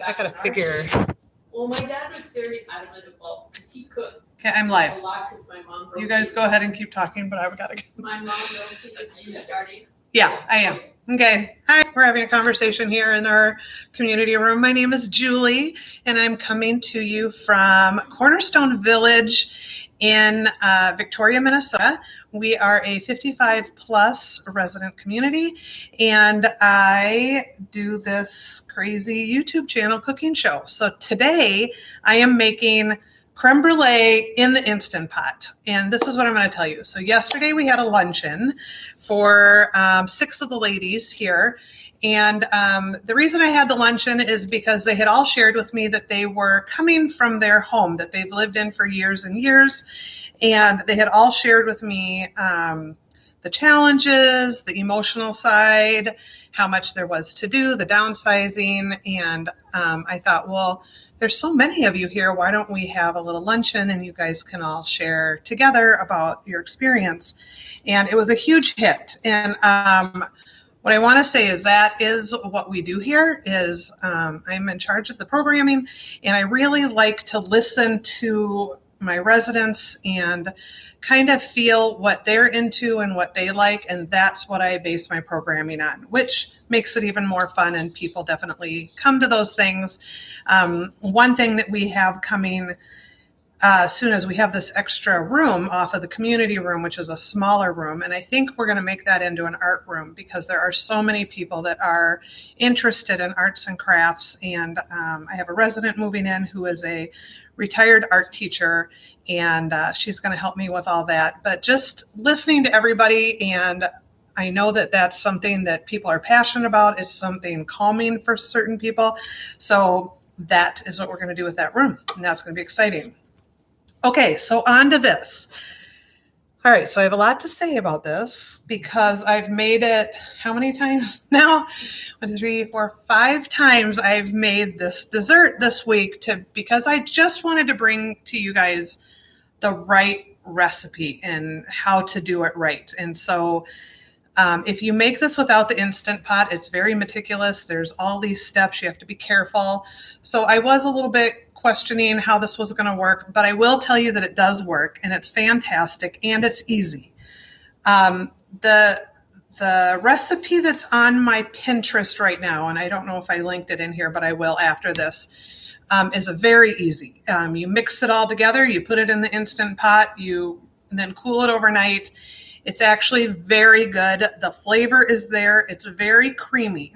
I gotta figure. Well, my dad was very adamant about because he cooked. Okay, I'm live. A lot because my mom. You guys go ahead and keep talking, but I've got to. My mom rotated. You starting? Yeah, I am. Okay. Hi, we're having a conversation here in our community room. My name is Julie, and I'm coming to you from Cornerstone Village in Victoria, Minnesota. We are a 55 plus resident community, and I do this crazy YouTube channel cooking show. So today I am making creme brulee in the Instant Pot. And this is what I'm going to tell you. So yesterday we had a luncheon for 6 of the ladies here. And the reason I had the luncheon is because they had all shared with me that they were coming from their home that they've lived in for years and years. And they had all shared with me the challenges, the emotional side, how much there was to do, the downsizing. And I thought, well, there's so many of you here. Why don't we have a little luncheon and you guys can all share together about your experience? And it was a huge hit. And what I want to say is that is what we do here is I'm in charge of the programming, and I really like to listen to my residents and kind of feel what they're into and what they like, and that's what I base my programming on, which makes it even more fun, and people definitely come to those things. One thing that we have coming as soon as we have this extra room off of the community room, which is a smaller room, and I think we're going to make that into an art room because there are so many people that are interested in arts and crafts, and I have a resident moving in who is a retired art teacher, and she's going to help me with all that. But just listening to everybody, and I know that that's something that people are passionate about. It's something calming for certain people. So that is what we're going to do with that room, and that's going to be exciting. Okay, so on to this. All right, so I have a lot to say about this because I've made it how many times now? 1, 2, 3, 4, 5 times I've made this dessert this week because I just wanted to bring to you guys the right recipe and how to do it right. And so if you make this without the Instant Pot, it's very meticulous. There's all these steps. You have to be careful. So I was a little bit questioning how this was going to work, but I will tell you that it does work, and it's fantastic, and it's easy. The recipe that's on my Pinterest right now, and I don't know if I linked it in here, but I will after this, is a very easy. You mix it all together, you put it in the Instant Pot, you then cool it overnight. It's actually very good. The flavor is there. It's very creamy.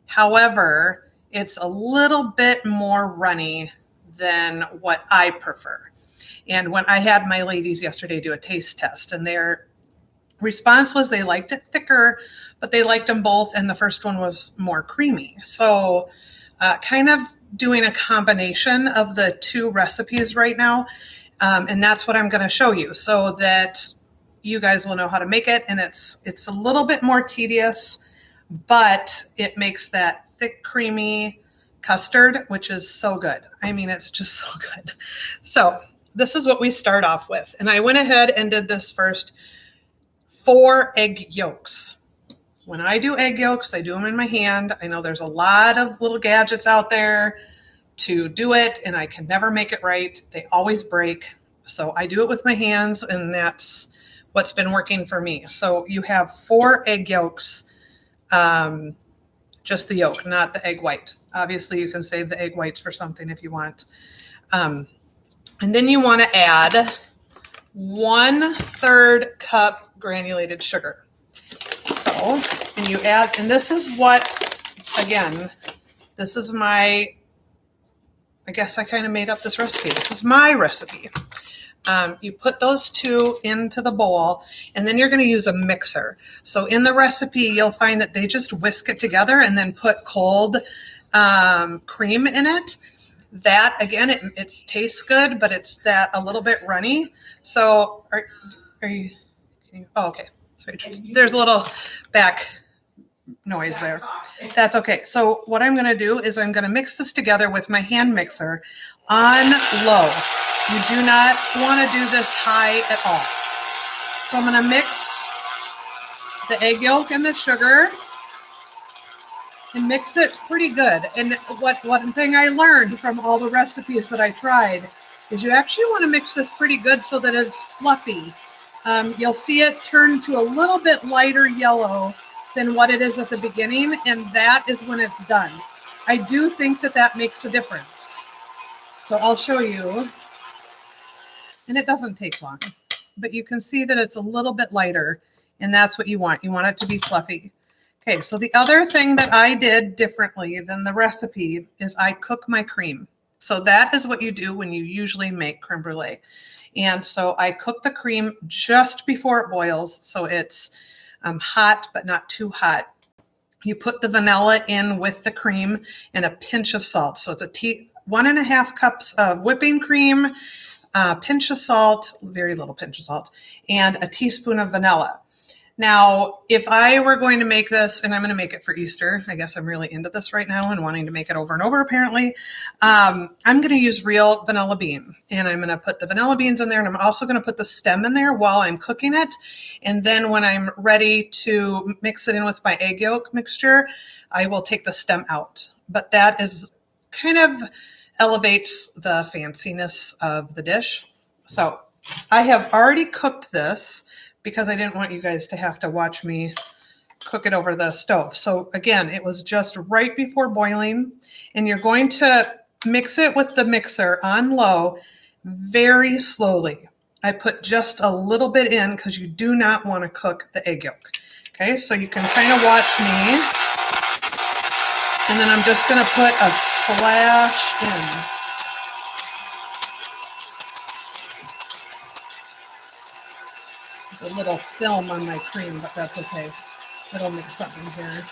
However, it's a little bit more runny than what I prefer. And when I had my ladies yesterday do a taste test, and their response was they liked it thicker, but they liked them both, and the first one was more creamy. So kind of doing a combination of the 2 recipes right now, and that's what I'm going to show you so that you guys will know how to make it. And it's a little bit more tedious, but it makes that thick, creamy custard, which is so good. I mean, it's just so good. So this is what we start off with. And I went ahead and did this first. 4 egg yolks. When I do egg yolks, I do them in my hand. I know there's a lot of little gadgets out there to do it, and I can never make it right. They always break. So I do it with my hands, and that's what's been working for me. So you have 4 egg yolks, just the yolk, not the egg white. Obviously, you can save the egg whites for something if you want. And then you want to add 1/3 cup granulated sugar. So, and you add, and this is what, again, this is my, I guess I kind of made up this recipe. This is my recipe. You put those 2 into the bowl, and then you're going to use a mixer. So in the recipe, you'll find that they just whisk it together and then put cold cream in it. That, again, it tastes good, but it's that a little bit runny. So are you, oh, okay. Sorry, there's a little back noise there. That's okay. So what I'm going to do is I'm going to mix this together with my hand mixer on low. You do not want to do this high at all. So I'm going to mix the egg yolk and the sugar and mix it pretty good. And one thing I learned from all the recipes that I tried is you actually want to mix this pretty good so that it's fluffy. You'll see it turn to a little bit lighter yellow than what it is at the beginning, and that is when it's done. I do think that that makes a difference. So I'll show you, and it doesn't take long, but you can see that it's a little bit lighter, and that's what you want. You want it to be fluffy. Okay, so the other thing that I did differently than the recipe is I cook my cream. So that is what you do when you usually make creme brulee. And so I cook the cream just before it boils, so it's hot but not too hot. You put the vanilla in with the cream and a pinch of salt. So it's 1.5 cups of whipping cream, a pinch of salt, very little pinch of salt, and a teaspoon of vanilla. Now, if I were going to make this, and I'm going to make it for Easter, I guess I'm really into this right now and wanting to make it over and over apparently, I'm going to use real vanilla bean, and I'm going to put the vanilla beans in there, and I'm also going to put the stem in there while I'm cooking it. And then when I'm ready to mix it in with my egg yolk mixture, I will take the stem out. But that is kind of elevates the fanciness of the dish. So I have already cooked this because I didn't want you guys to have to watch me cook it over the stove. So again, it was just right before boiling, and you're going to mix it with the mixer on low very slowly. I put just a little bit in because you do not want to cook the egg yolk. Okay, so you can kind of watch me. And then I'm just going to put a splash in. A little film on my cream, but that's okay. It'll mix up in here.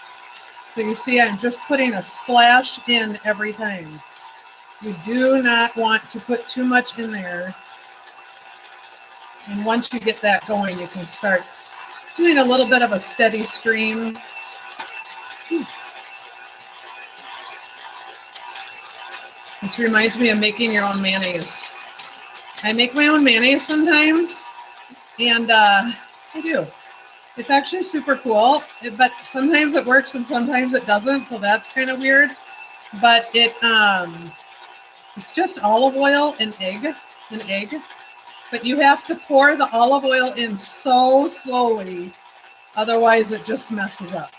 So you see I'm just putting a splash in every time. You do not want to put too much in there. And once you get that going, you can start doing a little bit of a steady stream. This reminds me of making your own mayonnaise. I make my own mayonnaise sometimes. And I do. It's actually super cool, but sometimes it works and sometimes it doesn't, so that's kind of weird. But it's just olive oil and egg, but you have to pour the olive oil in so slowly, otherwise it just messes up.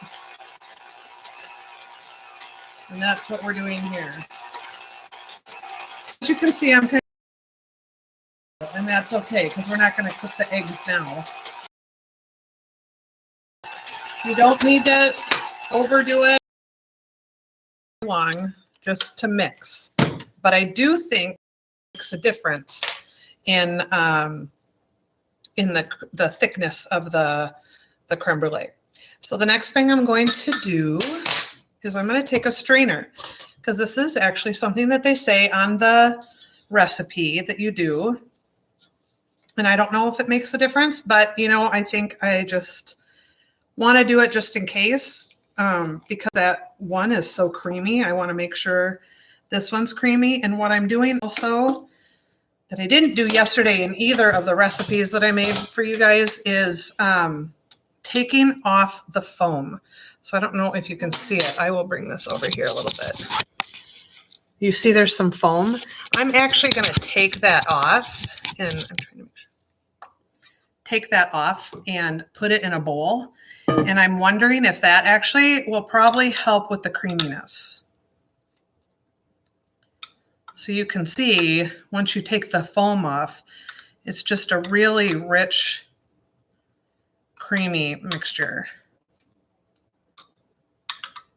And that's what we're doing here. As you can see, I'm kind of, and that's okay because we're not going to cook the eggs now. You don't need to overdo it long, just to mix. But I do think it makes a difference in the thickness of the creme brulee. So the next thing I'm going to do is I'm going to take a strainer, because this is actually something that they say on the recipe that you do. And I don't know if it makes a difference, but you know, I think I just want to do it just in case, because that one is so creamy. I want to make sure this one's creamy. And what I'm doing also that I didn't do yesterday in either of the recipes that I made for you guys is taking off the foam. So I don't know if you can see it. I will bring this over here a little bit. You see there's some foam. I'm actually going to take that off, and I'm trying to make sure. Take that off and put it in a bowl. And I'm wondering if that actually will probably help with the creaminess. So you can see once you take the foam off, it's just a really rich, creamy mixture.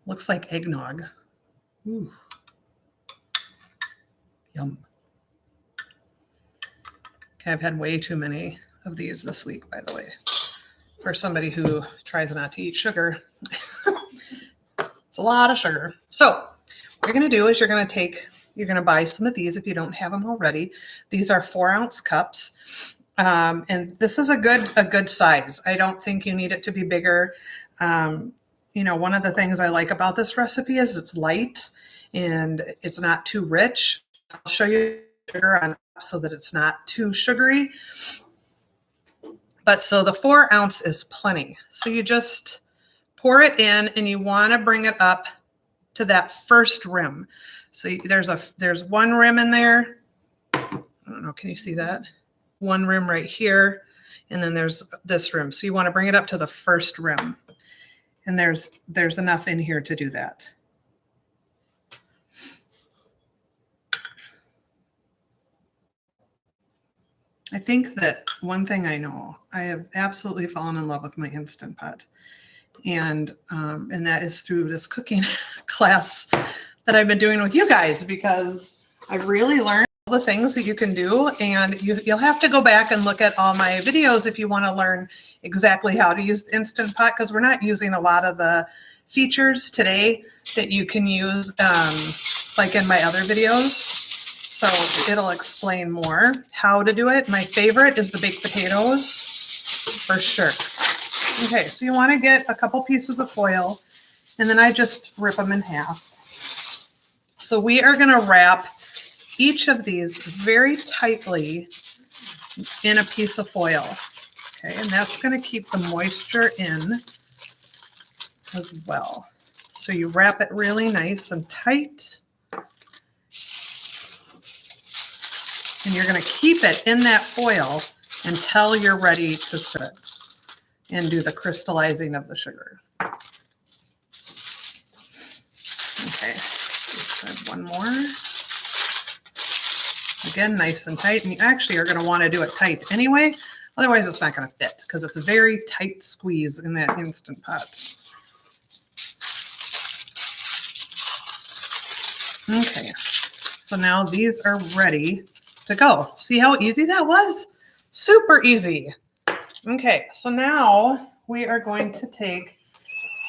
Looks like eggnog. Ooh. Yum. Okay, I've had way too many of these this week, by the way, for somebody who tries not to eat sugar. It's a lot of sugar. So what you're going to do is you're going to buy some of these if you don't have them already. These are 4-ounce cups. And this is a good size. I don't think you need it to be bigger. You know, one of the things I like about this recipe is it's light and it's not too rich. I'll show you sugar on so that it's not too sugary. But so the 4-ounce is plenty. So you just pour it in and you want to bring it up to that first rim. So there's one rim in there. I don't know, can you see that? One rim right here, and then there's this rim. So you want to bring it up to the first rim. And there's enough in here to do that. I think that one thing I know, I have absolutely fallen in love with my Instant Pot. And that is through this cooking class that I've been doing with you guys, because I've really learned all the things that you can do, and you'll have to go back and look at all my videos if you want to learn exactly how to use the Instant Pot, because we're not using a lot of the features today that you can use like in my other videos. So it'll explain more how to do it. My favorite is the baked potatoes, for sure. Okay, so you want to get a couple pieces of foil, and then I just rip them in half. So we are going to wrap each of these very tightly in a piece of foil. Okay, and that's going to keep the moisture in as well. So you wrap it really nice and tight. And you're going to keep it in that foil until you're ready to set it and do the crystallizing of the sugar. Okay, let's add one more. Again, nice and tight. And you actually are going to want to do it tight anyway, otherwise it's not going to fit, because it's a very tight squeeze in that Instant Pot. Okay, so now these are ready to go. See how easy that was? Super easy. Okay, so now we are going to take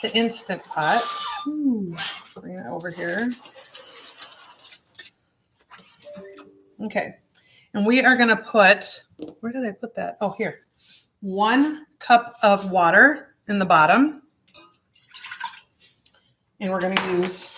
the Instant Pot. Bring it over here. Okay, and we are going to put, where did I put that? Oh, here. 1 cup of water in the bottom. And we're going to use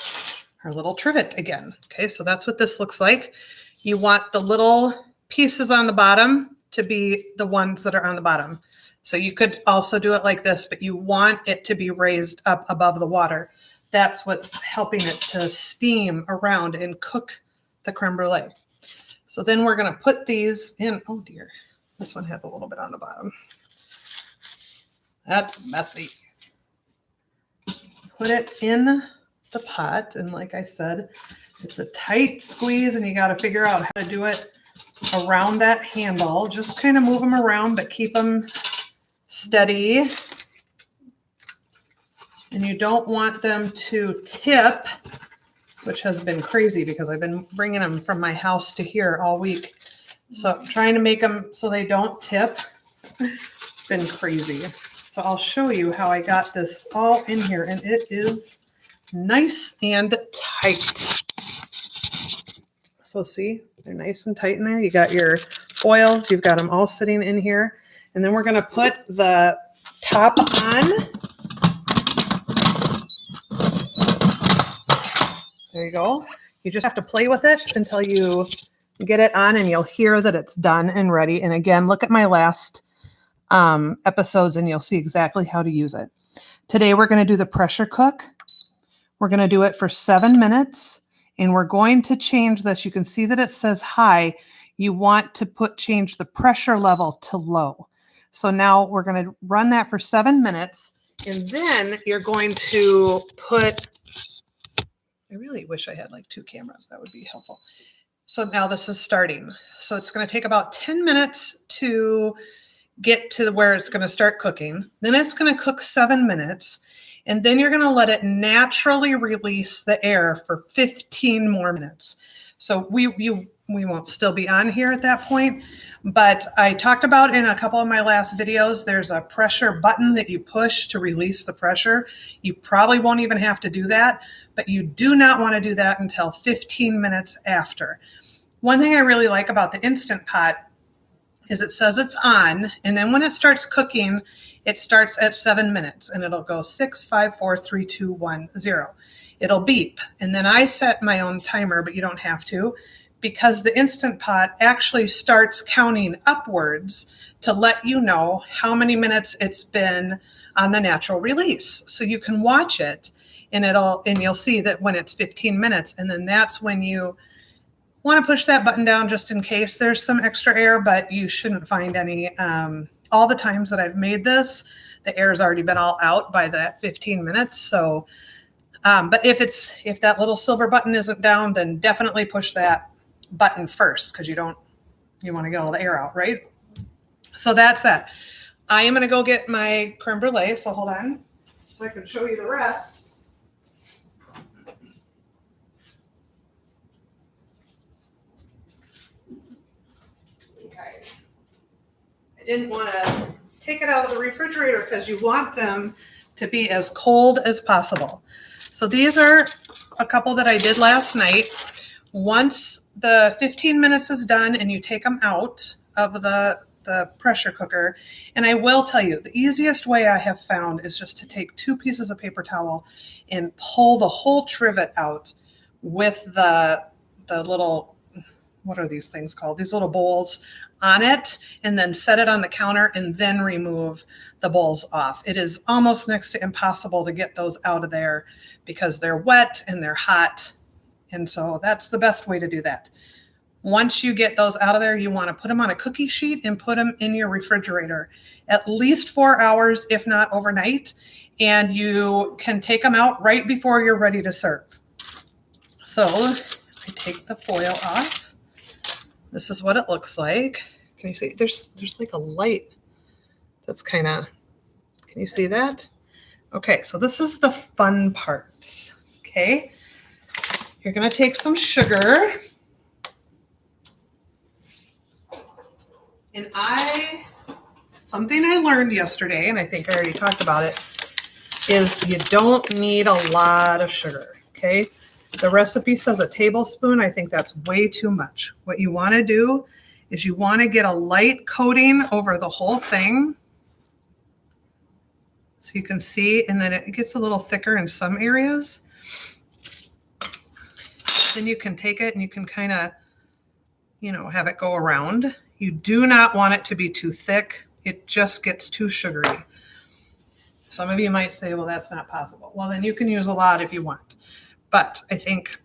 our little trivet again. Okay, so that's what this looks like. You want the little pieces on the bottom to be the ones that are on the bottom. So you could also do it like this, but you want it to be raised up above the water. That's what's helping it to steam around and cook the creme brulee. So then we're going to put these in. Oh dear, this one has a little bit on the bottom. That's messy. Put it in the pot, and like I said, it's a tight squeeze, and you got to figure out how to do it around that handle. Just kind of move them around, but keep them steady. And you don't want them to tip, which has been crazy because I've been bringing them from my house to here all week. So I'm trying to make them so they don't tip. It's been crazy. So I'll show you how I got this all in here, and it is nice and tight. So see, they're nice and tight in there. You got your foils, you've got them all sitting in here. And then we're going to put the top on. There you go. You just have to play with it until you get it on, and you'll hear that it's done and ready. And again, look at my last episodes and you'll see exactly how to use it. Today, we're going to do the pressure cook. We're going to do it for 7 minutes, and we're going to change this. You can see that it says high. You want to change the pressure level to low. So now we're going to run that for 7 minutes, and then you're going to put, I really wish I had like 2 cameras. That would be helpful. So now this is starting. So it's going to take about 10 minutes to get to where it's going to start cooking. Then it's going to cook 7 minutes. And then you're going to let it naturally release the air for 15 more minutes. So we won't still be on here at that point. But I talked about in a couple of my last videos, there's a pressure button that you push to release the pressure. You probably won't even have to do that, but you do not want to do that until 15 minutes after. One thing I really like about the Instant Pot is it says it's on, and then when it starts cooking, it starts at 7 minutes, and it'll go 6, 5, 4, 3, 2, 1, 0. It'll beep, and then I set my own timer, but you don't have to, because the Instant Pot actually starts counting upwards to let you know how many minutes it's been on the natural release. So you can watch it, and you'll see that when it's 15 minutes, and then that's when you want to push that button down just in case there's some extra air, but you shouldn't find any. All the times that I've made this, the air's already been all out by that 15 minutes. So, but if that little silver button isn't down, then definitely push that button first, because you want to get all the air out, right? So that's that. I am going to go get my creme brulee. So hold on, so I can show you the rest. I didn't want to take it out of the refrigerator because you want them to be as cold as possible. So these are a couple that I did last night. Once the 15 minutes is done and you take them out of the pressure cooker, and I will tell you, the easiest way I have found is just to take 2 pieces of paper towel and pull the whole trivet out with the little, what are these things called? These little bowls on it, and then set it on the counter and then remove the bowls off. It is almost next to impossible to get those out of there because they're wet and they're hot. And so that's the best way to do that. Once you get those out of there, you want to put them on a cookie sheet and put them in your refrigerator at least 4 hours, if not overnight. And you can take them out right before you're ready to serve. So I take the foil off. This is what it looks like. Can you see? There's like a light that's kind of, can you see that? Okay, so this is the fun part. Okay, you're going to take some sugar. And something I learned yesterday, and I think I already talked about it, is you don't need a lot of sugar, okay? The recipe says a tablespoon. I think that's way too much. What you want to do is you want to get a light coating over the whole thing. So you can see, and then it gets a little thicker in some areas. Then you can take it and you can kind of, have it go around. You do not want it to be too thick. It just gets too sugary. Some of you might say, well, that's not possible. Well, then you can use a lot if you want. But I think,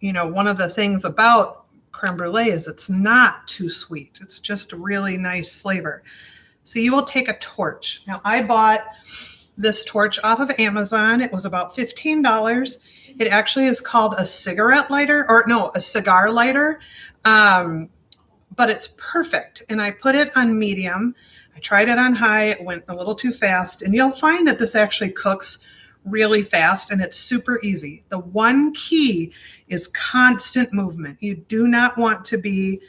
one of the things about creme brulee is it's not too sweet. It's just a really nice flavor. So you will take a torch. Now, I bought this torch off of Amazon. It was about $15. It actually is called a cigar lighter. But it's perfect. And I put it on medium. I tried it on high. It went a little too fast. And you'll find that this actually cooks really fast, and it's super easy. The one key is constant movement. You do not want to be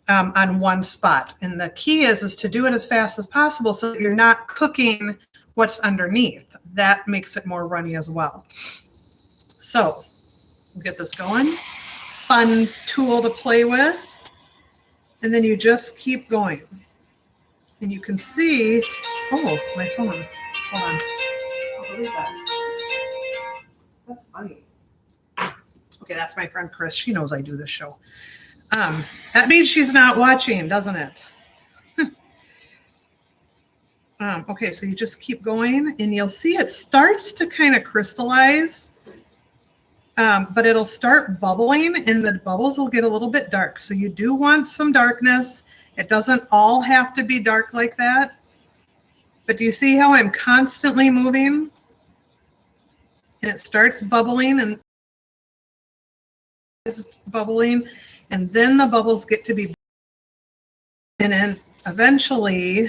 on one spot. And the key is to do it as fast as possible so that you're not cooking what's underneath. That makes it more runny as well. So we'll get this going. Fun tool to play with. And then you just keep going. And you can see, oh, my phone. Hold on. I'll delete that. That's funny. Okay, that's my friend Chris. She knows I do this show. That means she's not watching, doesn't it? Okay, so you just keep going, and you'll see it starts to kind of crystallize, but it'll start bubbling, and the bubbles will get a little bit dark. So you do want some darkness. It doesn't all have to be dark like that. But do you see how I'm constantly moving? And it starts bubbling, and it's bubbling, and then the bubbles get to be, and then eventually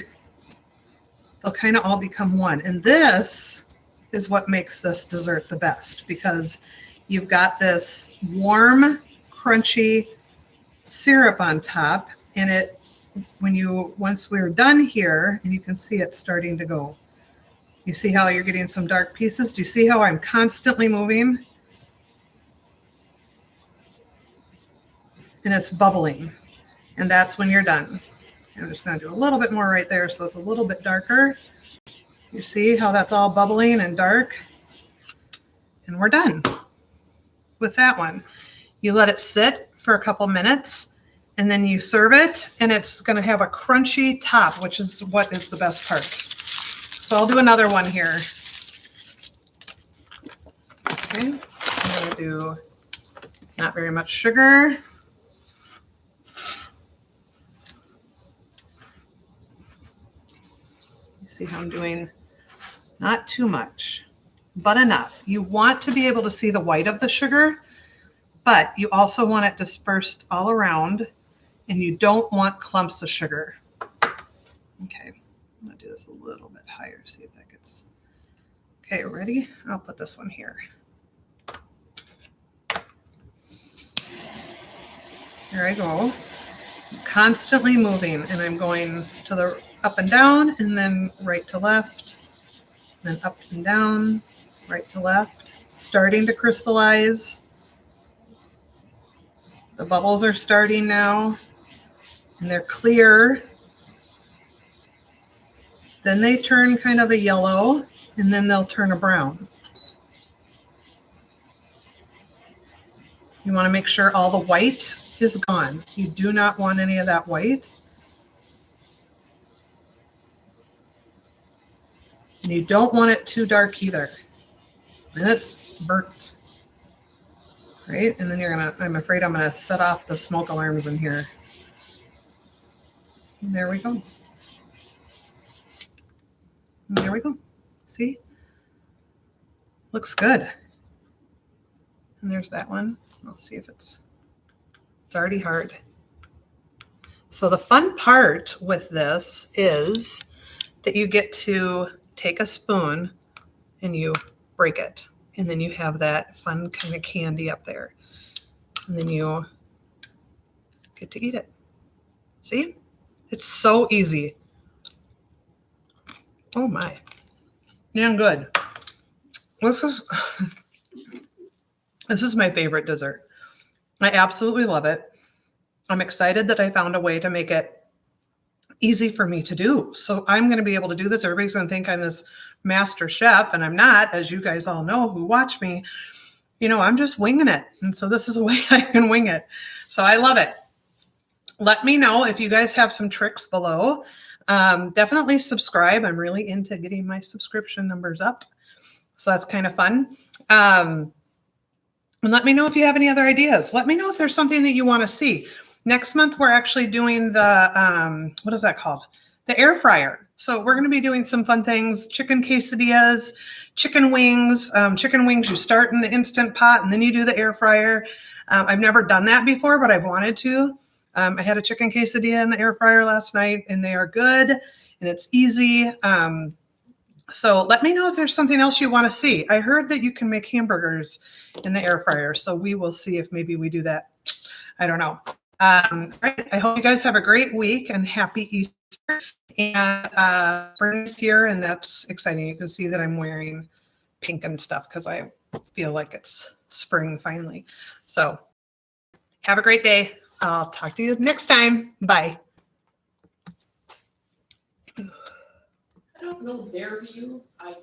they'll kind of all become one. And this is what makes this dessert the best, because you've got this warm, crunchy syrup on top, and it, once we're done here, and you can see it starting to go. You see how you're getting some dark pieces? Do you see how I'm constantly moving? And it's bubbling. And that's when you're done. I'm just going to do a little bit more right there so it's a little bit darker. You see how that's all bubbling and dark? And we're done with that one. You let it sit for a couple minutes, and then you serve it, and it's going to have a crunchy top, which is what is the best part. So I'll do another one here. Okay, I'm going to do not very much sugar. You see how I'm doing? Not too much, but enough. You want to be able to see the white of the sugar, but you also want it dispersed all around, and you don't want clumps of sugar. Okay, I'm going to do this a little bit higher, see if that gets... Okay, ready? I'll put this one here. There I go. Constantly moving, and I'm going to the up and down, and then right to left, then up and down, right to left, starting to crystallize. The bubbles are starting now, and they're clear. Then they turn kind of a yellow, and then they'll turn a brown. You want to make sure all the white is gone. You do not want any of that white. And you don't want it too dark either. Then it's burnt. Right? And then I'm afraid I'm gonna set off the smoke alarms in here. And there we go. And there we go. See? Looks good. And there's that one. I'll see if it's already hard. So the fun part with this is that you get to take a spoon and you break it. And then you have that fun kind of candy up there. And then you get to eat it. See? It's so easy. Oh my. Damn good. This is my favorite dessert. I absolutely love it. I'm excited that I found a way to make it easy for me to do. So I'm going to be able to do this. Everybody's going to think I'm this master chef, and I'm not, as you guys all know who watch me. You know, I'm just winging it. And so this is a way I can wing it. So I love it. Let me know if you guys have some tricks below. Definitely subscribe. I'm really into getting my subscription numbers up. So that's kind of fun. And let me know if you have any other ideas. Let me know if there's something that you want to see. Next month, we're actually doing the, what is that called? The air fryer. So we're going to be doing some fun things, chicken quesadillas, chicken wings. Chicken wings, you start in the Instant Pot and then you do the air fryer. I've never done that before, but I've wanted to. I had a chicken quesadilla in the air fryer last night, and they are good, and it's easy. So let me know if there's something else you want to see. I heard that you can make hamburgers in the air fryer, so we will see if maybe we do that. I don't know. Right. I hope you guys have a great week and happy Easter. And spring's here, and that's exciting. You can see that I'm wearing pink and stuff because I feel like it's spring finally. So have a great day. I'll talk to you next time. Bye. I don't know their view. I